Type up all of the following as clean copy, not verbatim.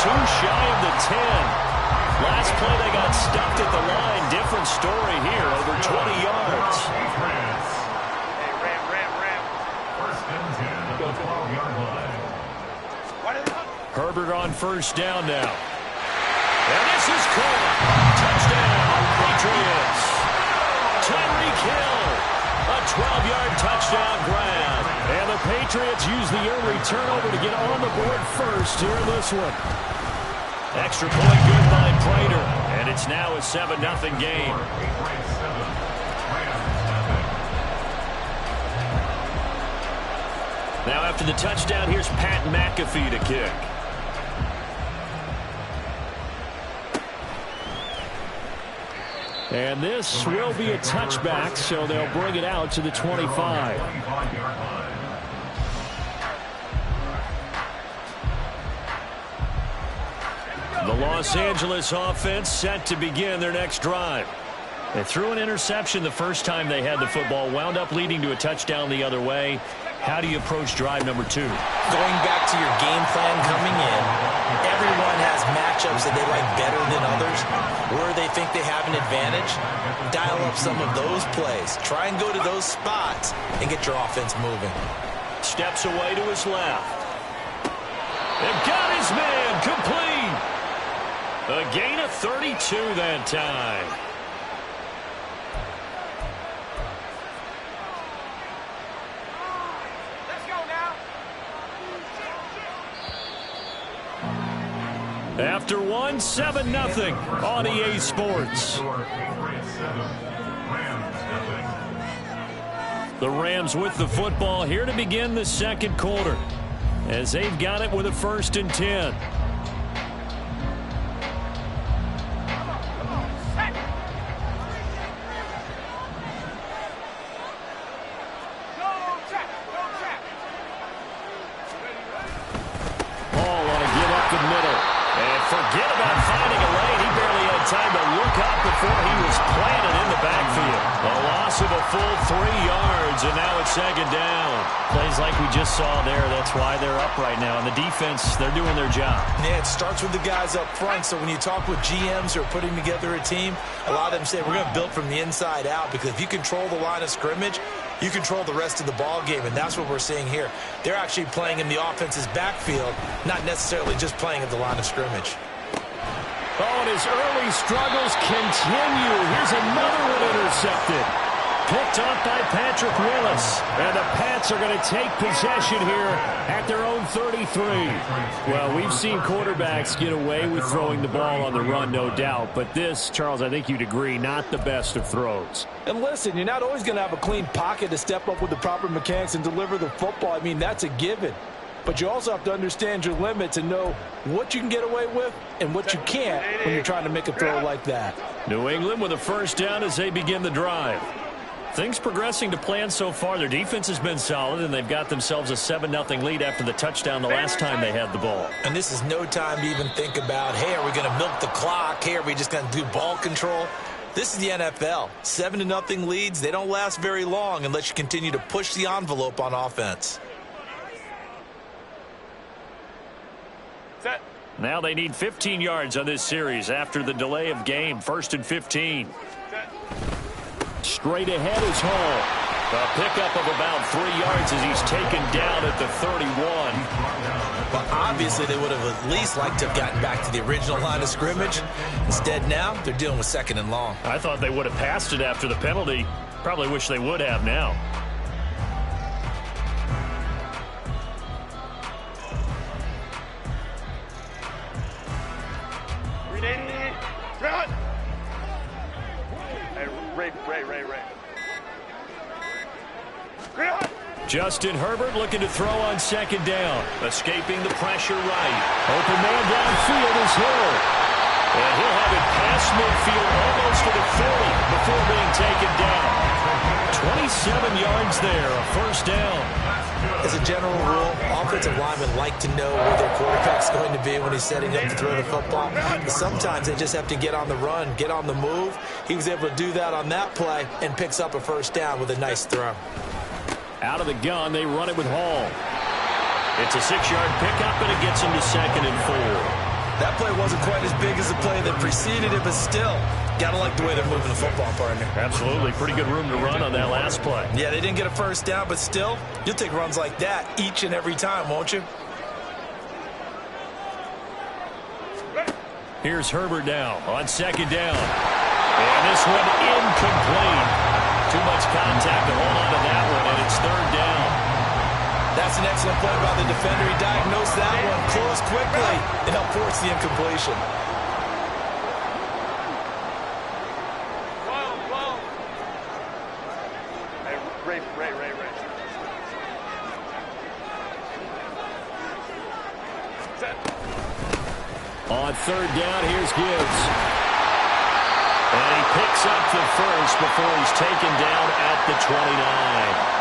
too shy of the 10. Last play they got stuffed at the line. Different story here, over 20 yards. Hey, Ram. First and 10 at the 12-yard line. Herbert on first down now. And this is caught. Touchdown, Patriots. Tyreek Hill. A 12-yard touchdown grab. And the Patriots use the early turnover to get on the board first here in this one. Extra point good by Prater. And it's now a 7-0 game. Now after the touchdown, here's Pat McAfee to kick. And this will be a touchback, so they'll bring it out to the 25. The Los Angeles offense set to begin their next drive. They threw an interception the first time they had the football, wound up leading to a touchdown the other way. How do you approach drive number 2? Going back to your game plan coming in, everyone has matchups that they like better than others, where they think they have an advantage. Dial up some of those plays. Try and go to those spots and get your offense moving. Steps away to his left. They've got his man complete. A gain of 32 that time. After one, 7-0 on EA Sports. The Rams with the football here to begin the second quarter, as they've got it with a 1st and 10. Forget about finding a lane. He barely had time to look up before he was planted in the backfield. A loss of a full 3 yards, and now it's 2nd down. Plays like we just saw there. That's why they're up right now. And the defense, they're doing their job. Yeah, it starts with the guys up front. So when you talk with GMs who are putting together a team, a lot of them say we're going to build from the inside out, because if you control the line of scrimmage, you control the rest of the ball game, and that's what we're seeing here. They're actually playing in the offense's backfield, not necessarily just playing at the line of scrimmage. Oh, and his early struggles continue. Here's another one intercepted. Picked up by Patrick Willis. And the Pats are going to take possession here at their own 33. Well, we've seen quarterbacks get away with throwing the ball on the run, no doubt. But this, Charles, I think you'd agree, not the best of throws. And listen, you're not always going to have a clean pocket to step up with the proper mechanics and deliver the football. I mean, that's a given. But you also have to understand your limits and know what you can get away with and what you can't when you're trying to make a throw like that. New England with a 1st down as they begin the drive. Things progressing to plan so far. Their defense has been solid, and they've got themselves a 7-0 lead after the touchdown the last time they had the ball. And this is no time to even think about, hey, are we going to milk the clock? Hey, are we just going to do ball control? This is the NFL. 7-0 leads, they don't last very long unless you continue to push the envelope on offense. Now they need 15 yards on this series after the delay of game. 1st and 15. Straight ahead is Hall. A pickup of about 3 yards as he's taken down at the 31. But obviously they would have at least liked to have gotten back to the original line of scrimmage. Instead now they're dealing with 2nd and long. I thought they would have passed it after the penalty. Probably wish they would have now. Justin Herbert looking to throw on 2nd down. Escaping the pressure right. Open man downfield is Hill. And he'll have it past midfield almost to the 30 before being taken down. 27 yards there, a 1st down. As a general rule, offensive linemen like to know where their quarterback's going to be when he's setting up to throw the football. But sometimes they just have to get on the run, get on the move. He was able to do that on that play and picks up a 1st down with a nice throw. Out of the gun, they run it with Hall. It's a 6-yard pickup, and it gets him to 2nd and 4. That play wasn't quite as big as the play that preceded it, but still, got to like the way they're moving the football, partner. Absolutely. Pretty good room to run on that last play. Yeah, they didn't get a first down, but still, you'll take runs like that each and every time, won't you? Here's Herbert now on second down. And this one incomplete. Too much contact to hold on to that one, and it's third down. That's an excellent play by the defender. He diagnosed that one, closed quickly, and helped force the incompletion. On third down, here's Gibbs. And he picks up the first before he's taken down at the 29.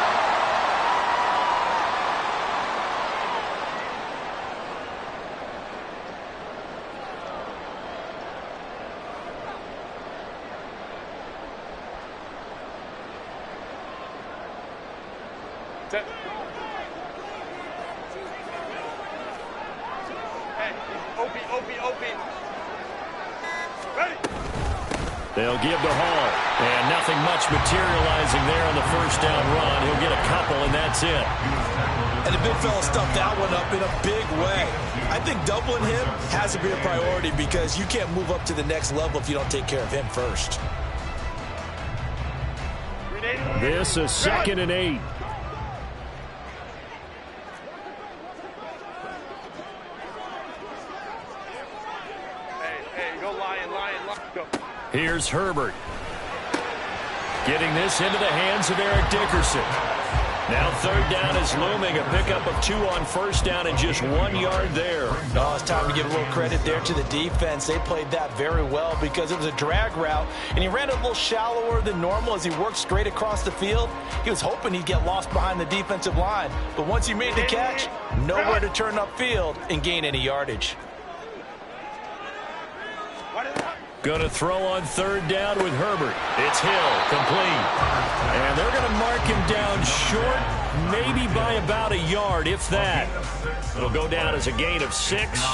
They'll give to Hall. And nothing much materializing there on the first down run. He'll get a couple, and that's it. And the big fella stuffed that one up in a big way. I think doubling him has to be a priority because you can't move up to the next level if you don't take care of him first. This is 2nd and 8. Here's Herbert. Getting this into the hands of Eric Dickerson. Now third down is looming. A pickup of 2 on first down and just 1 yard there. Oh, it's time to give a little credit there to the defense. They played that very well because it was a drag route, and he ran a little shallower than normal as he worked straight across the field. He was hoping he'd get lost behind the defensive line, but once he made the catch, nowhere to turn upfield and gain any yardage. Going to throw on third down with Herbert. It's Hill, complete. And they're going to mark him down short, maybe by about a yard, if that. It'll go down as a gain of 6,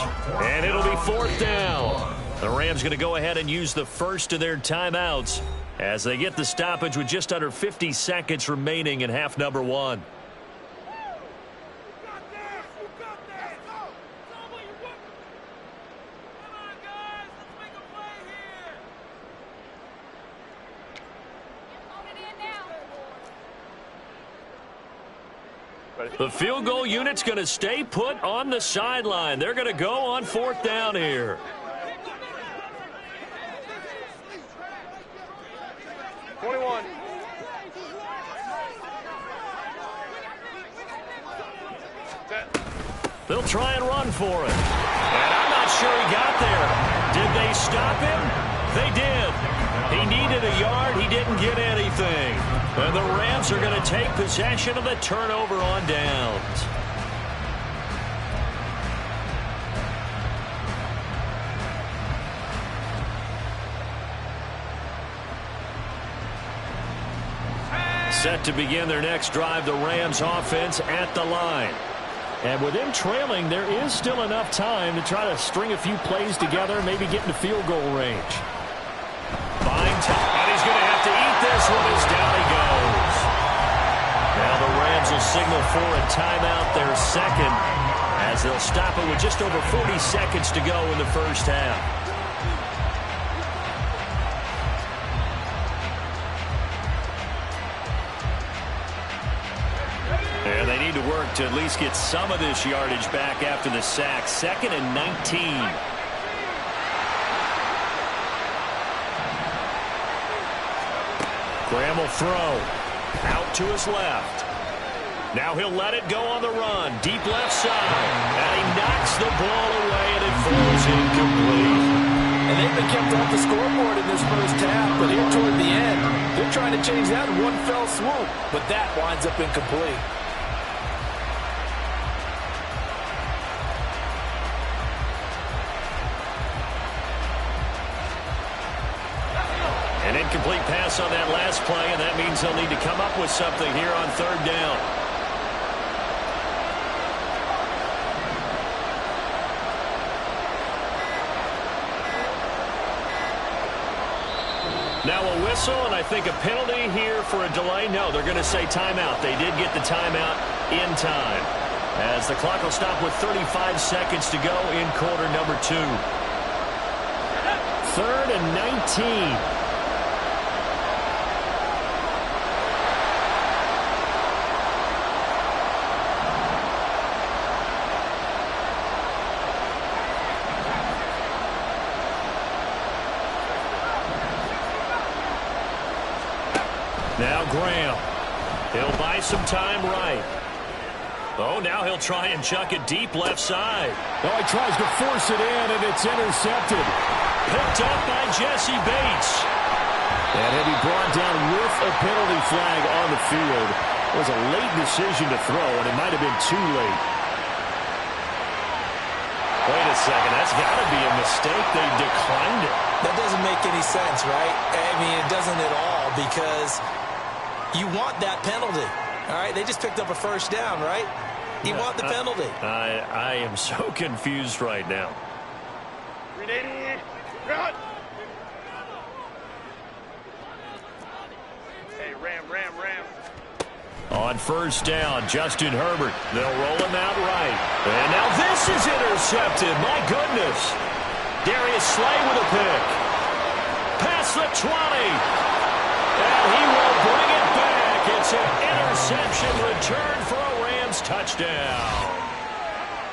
and it'll be fourth down. The Rams going to go ahead and use the first of their timeouts as they get the stoppage with just under 50 seconds remaining in half number 1. The field goal unit's going to stay put on the sideline. They're going to go on fourth down here. They'll try and run for it. And I'm not sure he got there. Did they stop him? They did. He needed a yard. He didn't get anything. And the Rams are going to take possession of the turnover on downs. Set to begin their next drive, the Rams offense at the line. And with them trailing, there is still enough time to try to string a few plays together, maybe get into field goal range. Fine time, and he's going to have to eat this one as down he goes. Now the Rams will signal for a timeout, their second, as they'll stop it with just over 40 seconds to go in the first half. And they need to work to at least get some of this yardage back after the sack. 2nd and 19. Graham will throw. Out to his left. Now he'll let it go on the run. Deep left side. And he knocks the ball away, and it falls incomplete. And they've been kept off the scoreboard in this first half, but here toward the end, they're trying to change that in one fell swoop, but that winds up incomplete. An incomplete pass on that last play, and that means they'll need to come up with something here on third down. Now a whistle, and I think a penalty here for a delay. No, they're going to say timeout. They did get the timeout in time, as the clock will stop with 35 seconds to go in quarter number 2. 3rd and 19. Now Graham. He'll buy some time right. Oh, now he'll try and chuck it deep left side. Oh, he tries to force it in, and it's intercepted. Picked up by Jesse Bates. And he'll be brought down with a penalty flag on the field. It was a late decision to throw, and it might have been too late. Wait a second. That's got to be a mistake. They declined it. That doesn't make any sense, right? I mean, it doesn't at all, because you want that penalty. All right, they just picked up a first down, right? You want the penalty. I am so confused right now. Hey, Ram. On first down, Justin Herbert. They'll roll him out right. And now this is intercepted. My goodness. Darius Slay with a pick. Past the 20. And he will bring it back. It's an interception return for a Rams touchdown.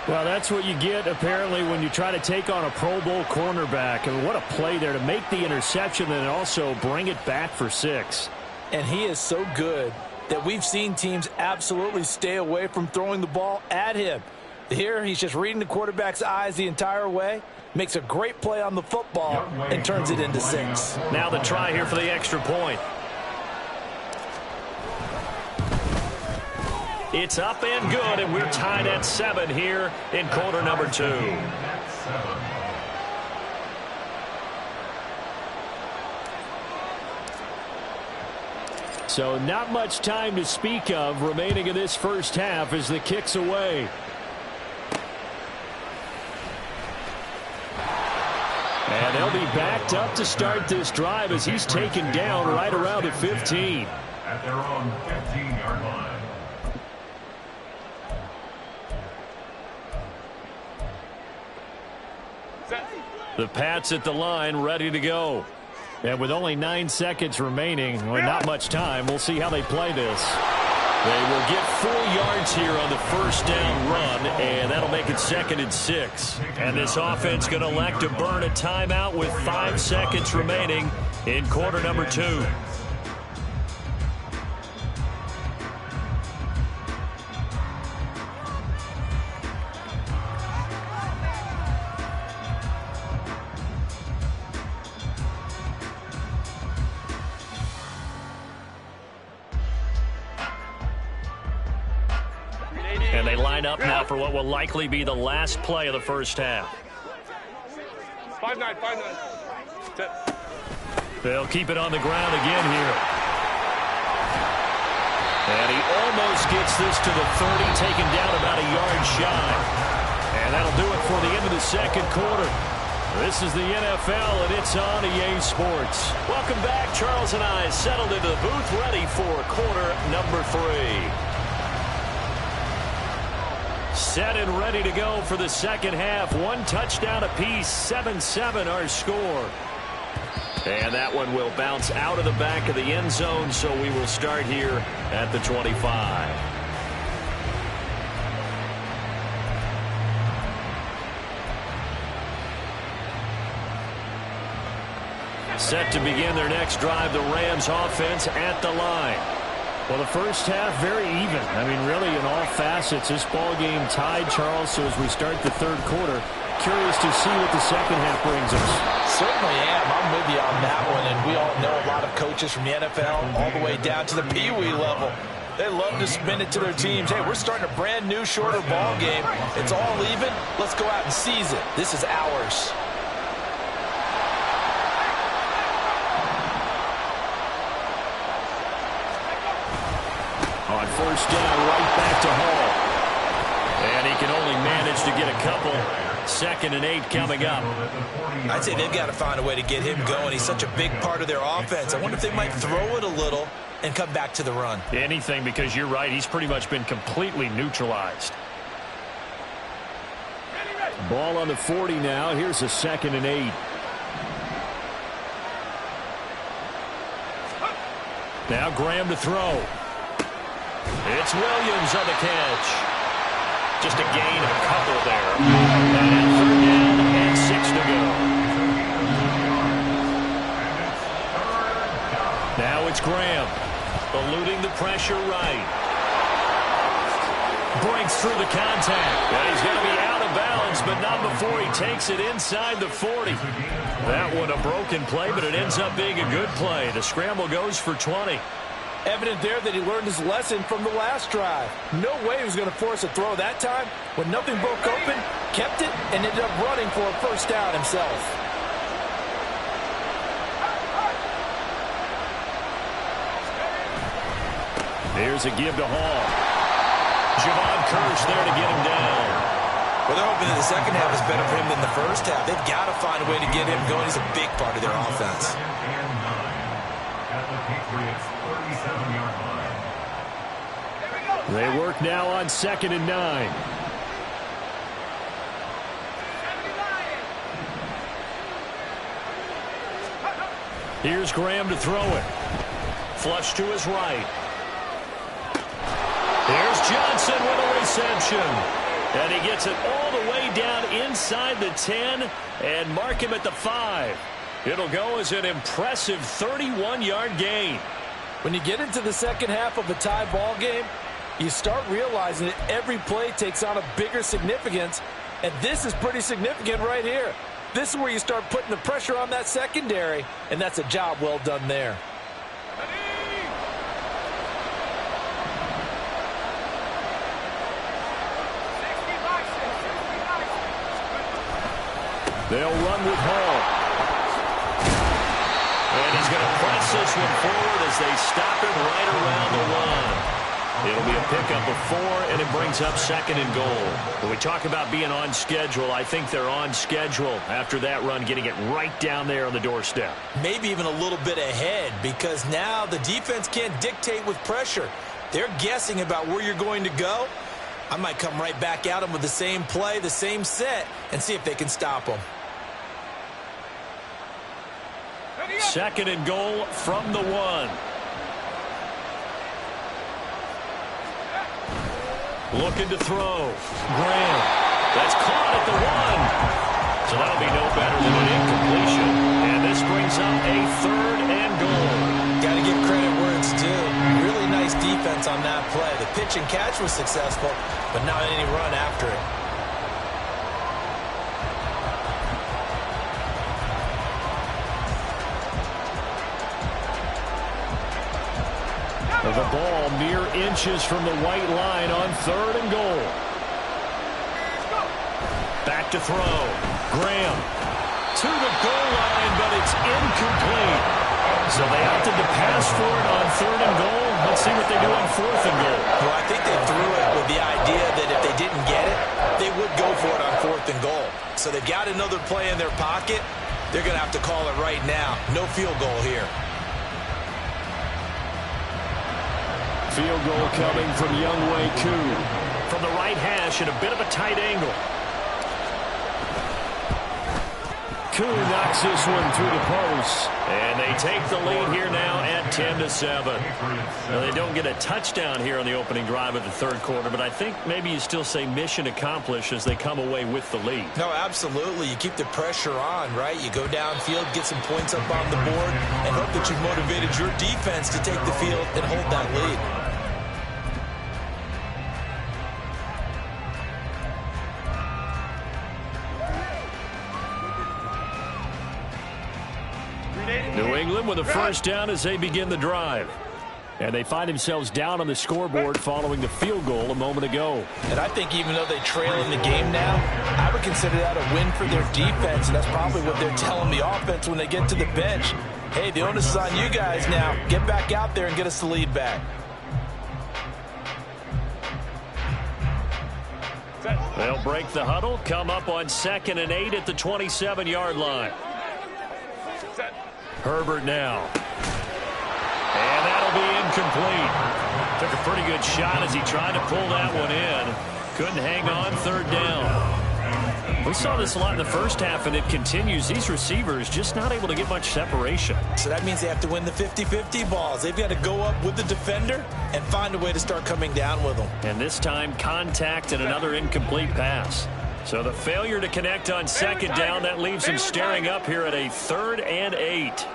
Well, that's what you get, apparently, when you try to take on a Pro Bowl cornerback. And what a play there to make the interception and also bring it back for 6. And he is so good that we've seen teams absolutely stay away from throwing the ball at him. Here, he's just reading the quarterback's eyes the entire way, makes a great play on the football, and turns it into 6. Now the try here for the extra point. It's up and good, and we're tied at 7 here in quarter number 2. So not much time to speak of remaining in this first half as the kick's away. And they'll be backed up to start this drive as he's taken down right around the 15. At their own 15-yard line. The Pats at the line, ready to go. And with only 9 seconds remaining, well, not much time, we'll see how they play this. They will get 4 yards here on the first down run, and that'll make it 2nd and 6. And this offense going to elect to burn a timeout with 5 seconds remaining in quarter number 2. And they line up now for what will likely be the last play of the first half. 5-9. They'll keep it on the ground again here. And he almost gets this to the 30, taken down about a yard shy. And that'll do it for the end of the second quarter. This is the NFL, and it's on EA Sports. Welcome back. Charles and I settled into the booth, ready for quarter number 3. Set and ready to go for the second half. 1 touchdown apiece, 7-7 our score. And that one will bounce out of the back of the end zone, so we will start here at the 25. Set to begin their next drive, the Rams offense at the line. Well, the first half, very even. I mean, really, in all facets, this ball game tied, Charles. So as we start the third quarter, curious to see what the second half brings us. Certainly am. I'm with you on that one. And we all know a lot of coaches from the NFL all the way down to the Pee-wee level. They love to spin it to their teams. Hey, we're starting a brand new, shorter ball game. It's all even. Let's go out and seize it. This is ours. On first down, right back to Hall. And And he can only manage to get a couple. 2nd and 8 coming up. I'd say they've got to find a way to get him going. He's such a big part of their offense. I wonder if they might throw it a little and come back to the run. Anything, because you're right. He's pretty much been completely neutralized. Ball on the 40 now. Here's a 2nd and 8. Now Graham to throw. It's Williams on the catch. Just a gain of a couple there. And 3rd down and 6 to go. Now it's Graham. Eluding the pressure right. Breaks through the contact. And he's going to be out of bounds, but not before he takes it inside the 40. That one a broken play, but it ends up being a good play. The scramble goes for 20. Evident there that he learned his lesson from the last drive. No way he was going to force a throw that time. When nothing broke open, kept it, and ended up running for a 1st down himself. Here's a give to Hall. Javon Kirsch there to get him down. Well, they're hoping that the second half is better for him than the first half. They've got to find a way to get him going. He's a big part of their offense. They work now on 2nd and 9. Here's Graham to throw it. Flush to his right. Here's Johnson with a reception. And he gets it all the way down inside the 10 and mark him at the 5. It'll go as an impressive 31-yard gain. When you get into the second half of a tie ball game, you start realizing that every play takes on a bigger significance, and this is pretty significant right here. This is where you start putting the pressure on that secondary, and that's a job well done there. They'll run with Hall. And he's going to press this one forward as they stop him right around the line. It'll be a pickup of 4, and it brings up 2nd and goal. When we talk about being on schedule, I think they're on schedule after that run, getting it right down there on the doorstep. Maybe even a little bit ahead, because now the defense can't dictate with pressure. They're guessing about where you're going to go. I might come right back at them with the same play, the same set, and see if they can stop them. 2nd and goal from the 1. Looking to throw. Graham. That's caught at the 1. So that'll be no better than an incompletion. And this brings up a 3rd and goal. Got to give credit where it's due. Really nice defense on that play. The pitch and catch was successful, but not any run after it. The ball mere inches from the white line on 3rd and goal. Back to throw. Graham to the goal line, but it's incomplete. So they opted to pass for it on 3rd and goal. Let's see what they do on 4th and goal. Well, I think they threw it with the idea that if they didn't get it, they would go for it on 4th and goal. So they've got another play in their pocket. They're going to have to call it right now. No field goal here. Field goal coming from Younghoe Koo. From the right hash at a bit of a tight angle. Koo knocks this one through the post. And they take the lead here now at 10-7. Now, they don't get a touchdown here on the opening drive of the 3rd quarter, but I think maybe you still say mission accomplished as they come away with the lead. No, absolutely. You keep the pressure on, right? You go downfield, get some points up on the board, and hope that you've motivated your defense to take the field and hold that lead. New England with a 1st down as they begin the drive. And they find themselves down on the scoreboard following the field goal a moment ago. And I think even though they trail in the game now, I would consider that a win for their defense. And that's probably what they're telling the offense when they get to the bench. Hey, the onus is on you guys now. Get back out there and get us the lead back. They'll break the huddle, come up on 2nd and 8 at the 27-yard line. Herbert now. And that'll be incomplete. Took a pretty good shot as he tried to pull that one in. Couldn't hang on, 3rd down. We saw this a lot in the first half, and it continues. These receivers just not able to get much separation. So that means they have to win the 50-50 balls. They've got to go up with the defender and find a way to start coming down with them. And this time, contact and another incomplete pass. So the failure to connect on 2nd down, that leaves him staring up here at a 3rd and 8.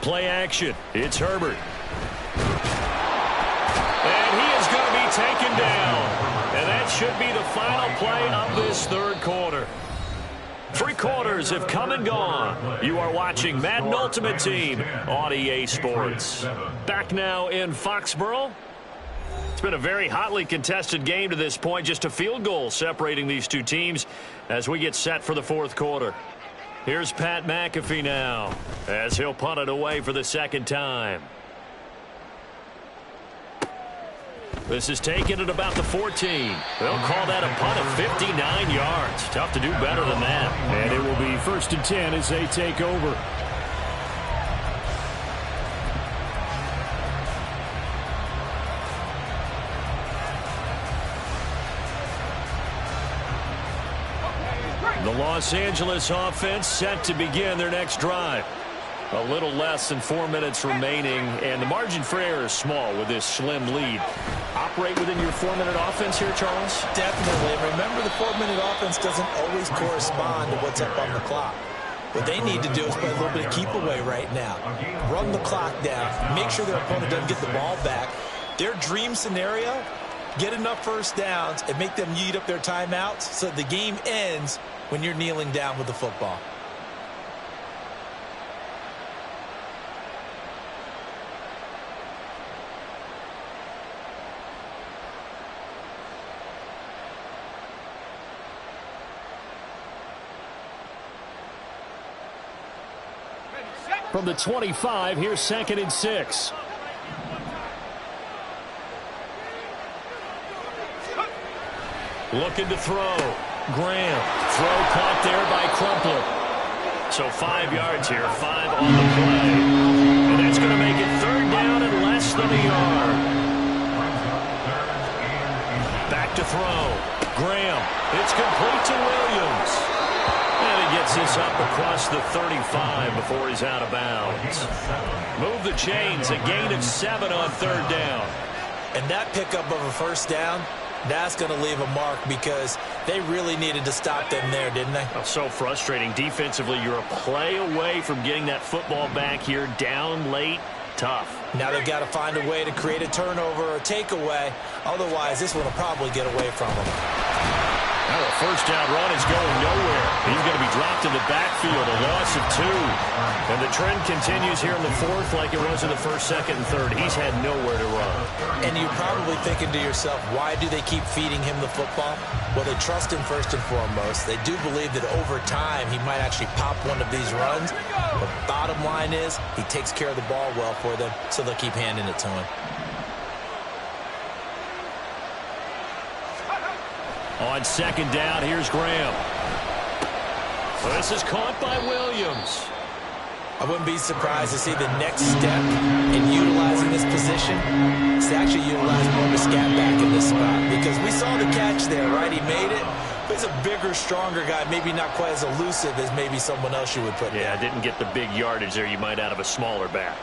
Play action. It's Herbert. And he is going to be taken down. And that should be the final play of this 3rd quarter. 3 quarters have come and gone. You are watching Madden Ultimate Team on EA Sports. Back now in Foxborough. It's been a very hotly contested game to this point. Just a field goal separating these two teams as we get set for the 4th quarter. Here's Pat McAfee now as he'll punt it away for the 2nd time. This is taken at about the 14. They'll call that a punt of 59 yards. Tough to do better than that. And it will be 1st and 10 as they take over. The Los Angeles offense set to begin their next drive. A little less than 4 minutes remaining, and the margin for error is small with this slim lead. Operate within your 4-minute offense here, Charles? Definitely. And remember, the 4-minute offense doesn't always correspond to what's up on the clock. What they need to do is play a little bit of keep away right now. Run the clock down. Make sure their opponent doesn't get the ball back. Their dream scenario, get enough 1st downs and make them eat up their timeouts so the game ends when you're kneeling down with the football. From the 25, here's 2nd and 6. Looking to throw. Graham. Throw caught there by Crumpler. So 5 yards here, 5 on the play. And that's going to make it 3rd down and less than a yard. Back to throw. Graham. It's complete to Williams. And he gets this up across the 35 before he's out of bounds. Move the chains, a gain of 7 on 3rd down. And that pickup of a 1st down, that's going to leave a mark because they really needed to stop them there, didn't they? Oh, so frustrating. Defensively, you're a play away from getting that football back here down late. Tough. Now they've got to find a way to create a turnover or takeaway. Otherwise, this one will probably get away from them. Now a 1st down run is going nowhere. He's going to be dropped in the backfield, a loss of 2. And the trend continues here in the 4th like it was in the 1st, 2nd, and 3rd. He's had nowhere to run. And you're probably thinking to yourself, why do they keep feeding him the football? Well, they trust him first and foremost. They do believe that over time he might actually pop one of these runs. But bottom line is he takes care of the ball well for them, so they'll keep handing it to him. On 2nd down, here's Graham. Well, this is caught by Williams. I wouldn't be surprised to see the next step in utilizing this position is to actually utilize more of a scat back in this spot. Because we saw the catch there, right? He made it. But he's a bigger, stronger guy, maybe not quite as elusive as maybe someone else you would put Yeah, down. didn't get the big yardage there you might out of a smaller back.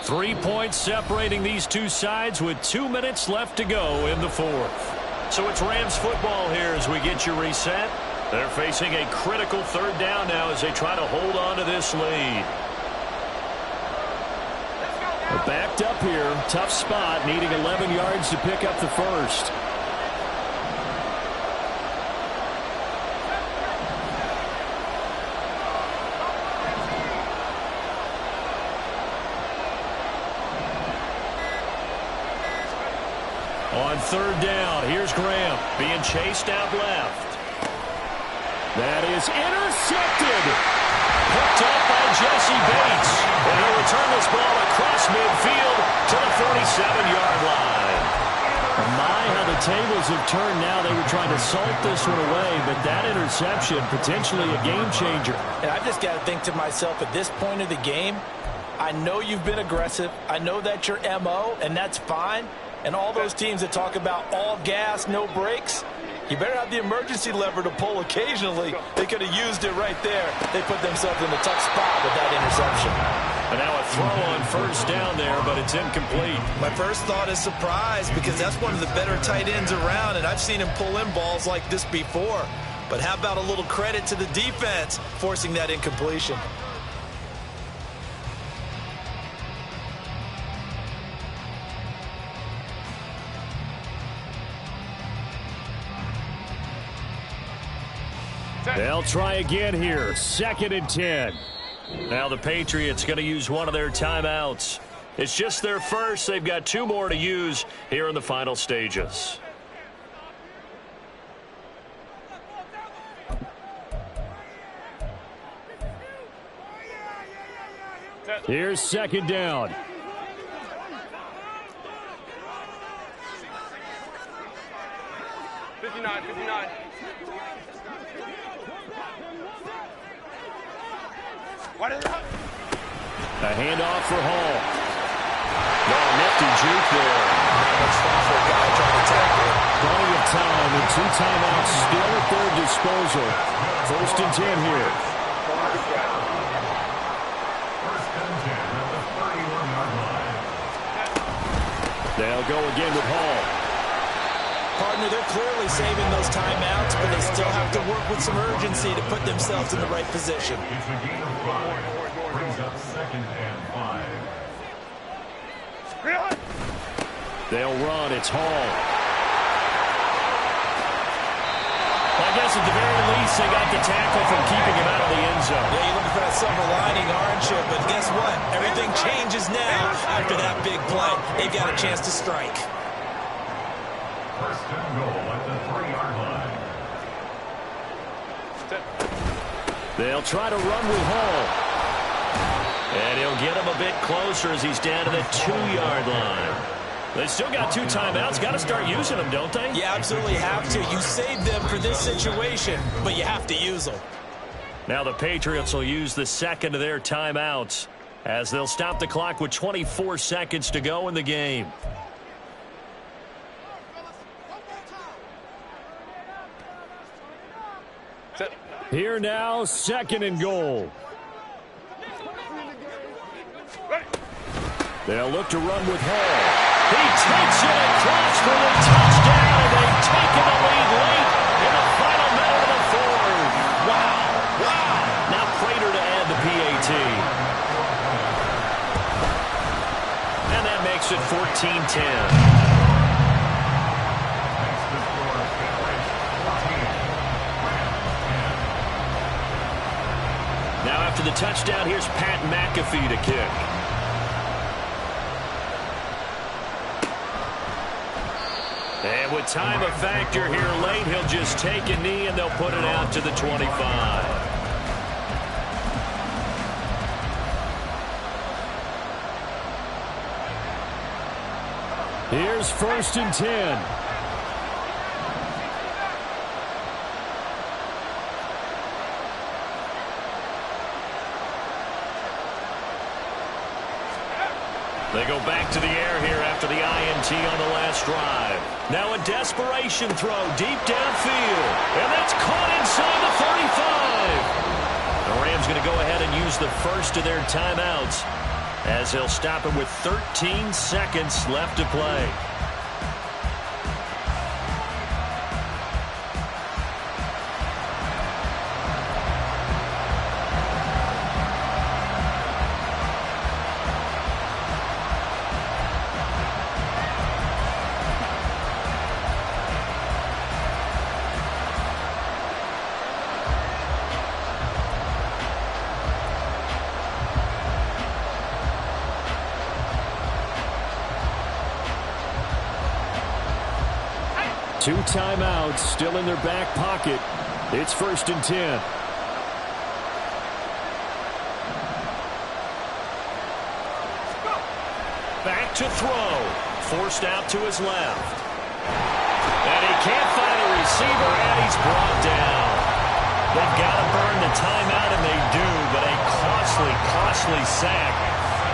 Three points separating these two sides with 2 minutes left to go in the 4th. So it's Rams football here as we get you reset. They're facing a critical 3rd down now as they try to hold on to this lead. They're backed up here. Tough spot, needing 11 yards to pick up the 1st. On 3rd down, here's Graham being chased out left. That is intercepted. picked up by Jesse Bates. And he'll return this ball across midfield to the 47-yard line. My, how the tables have turned now. They were trying to salt this one away, but that interception, potentially a game changer. And I've just got to think to myself, at this point of the game, I know you've been aggressive. I know that's your MO, and that's fine. And all those teams that talk about all gas, no brakes, you better have the emergency lever to pull occasionally. They could have used it right there. They put themselves in a tough spot with that interception. And now a throw on first down there, but it's incomplete. My first thought is surprise, because that's one of the better tight ends around, and I've seen him pull in balls like this before. But how about a little credit to the defense forcing that incompletion? They'll try again here. 2nd and 10. Now the Patriots going to use one of their timeouts. It's just their first. They've got 2 more to use here in the final stages. Here's 2nd down. A handoff for Hall. Oh, nifty juke there. Much fun for a guy trying to tackle it. Plenty of time and 2 timeouts still at their disposal. 1st and 10 here. They'll go again with Hall. Partner, they're clearly saving those timeouts, but they still have to work with some urgency to put themselves in the right position. It's a gain of 5. Brings up 2nd and 5. They'll run. It's Hall. I guess at the very least, they got the tackle from keeping him out of the end zone. Yeah, you're looking for that silver lining, aren't you? But guess what? Everything changes now after that big play. They've got a chance to strike. 1st and goal at the 3-yard line. They'll try to run with Hall. And he'll get him a bit closer as he's down to the 2-yard line. They still got 2 timeouts. Got to start using them, don't they? You absolutely have to. You saved them for this situation, but you have to use them. Now the Patriots will use the 2nd of their timeouts as they'll stop the clock with 24 seconds to go in the game. Here now, 2nd and goal. They'll look to run with Hall. He takes it across for the touchdown, and they've taken the lead late in the final minute of the 4th. Wow. Now Prater to add the PAT. And that makes it 14-10. Now after the touchdown, here's Pat McAfee to kick. And with time a factor here late, he'll just take a knee and they'll put it out to the 25. Here's 1st and 10. They go back to the air here after the INT on the last drive. Now a desperation throw deep downfield. And that's caught inside the 35. The Rams going to go ahead and use the first of their timeouts as they'll stop it with 13 seconds left to play. Two timeouts still in their back pocket. It's 1st and 10. Back to throw. Forced out to his left. And he can't find a receiver, and he's brought down. They've got to burn the timeout, and they do, but a costly, costly sack.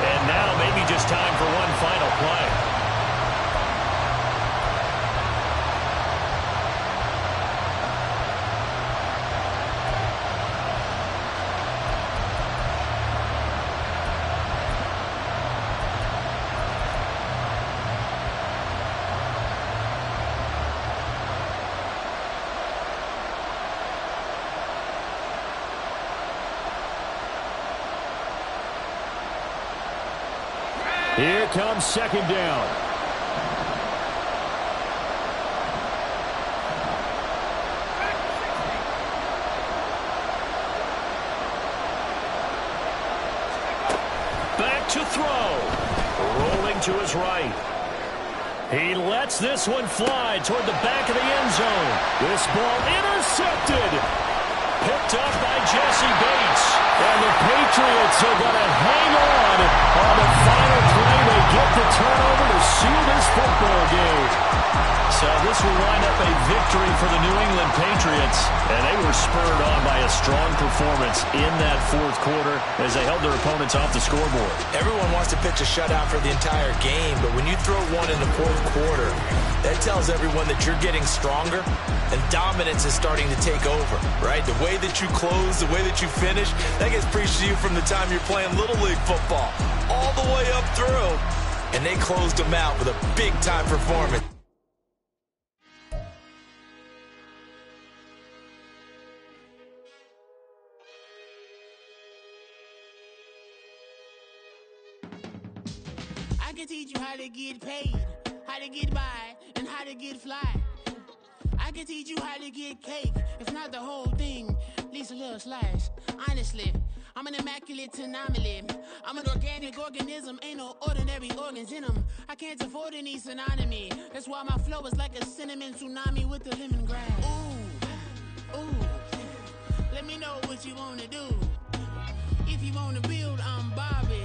And now maybe just time for one final play. Here comes second down. Back to throw. Rolling to his right. He lets this one fly toward the back of the end zone. This ball intercepted. Picked up by Jesse Bates. And the Patriots are going to hang on the final play. They get the turnover to seal this football game. So this will wind up a victory for the New England Patriots. And they were spurred on by a strong performance in that fourth quarter as they held their opponents off the scoreboard. Everyone wants to pitch a shutout for the entire game, but when you throw one in the fourth quarter, that tells everyone that you're getting stronger and dominance is starting to take over, right? The way that you close, the way that you finish, that gets preached to you from the time you're playing Little League football all the way up through. And they closed them out with a big-time performance. I can teach you how to get paid, how to get by, and how to get fly. I can teach you how to get cake, if not the whole thing, at least a little slice. Honestly, I'm an immaculate anomaly. I'm an organic organism, ain't no ordinary organs in them. I can't afford any synonymy. That's why my flow is like a cinnamon tsunami with the lemongrass. Ooh, ooh, let me know what you wanna do. If you wanna build, I'm Bobby.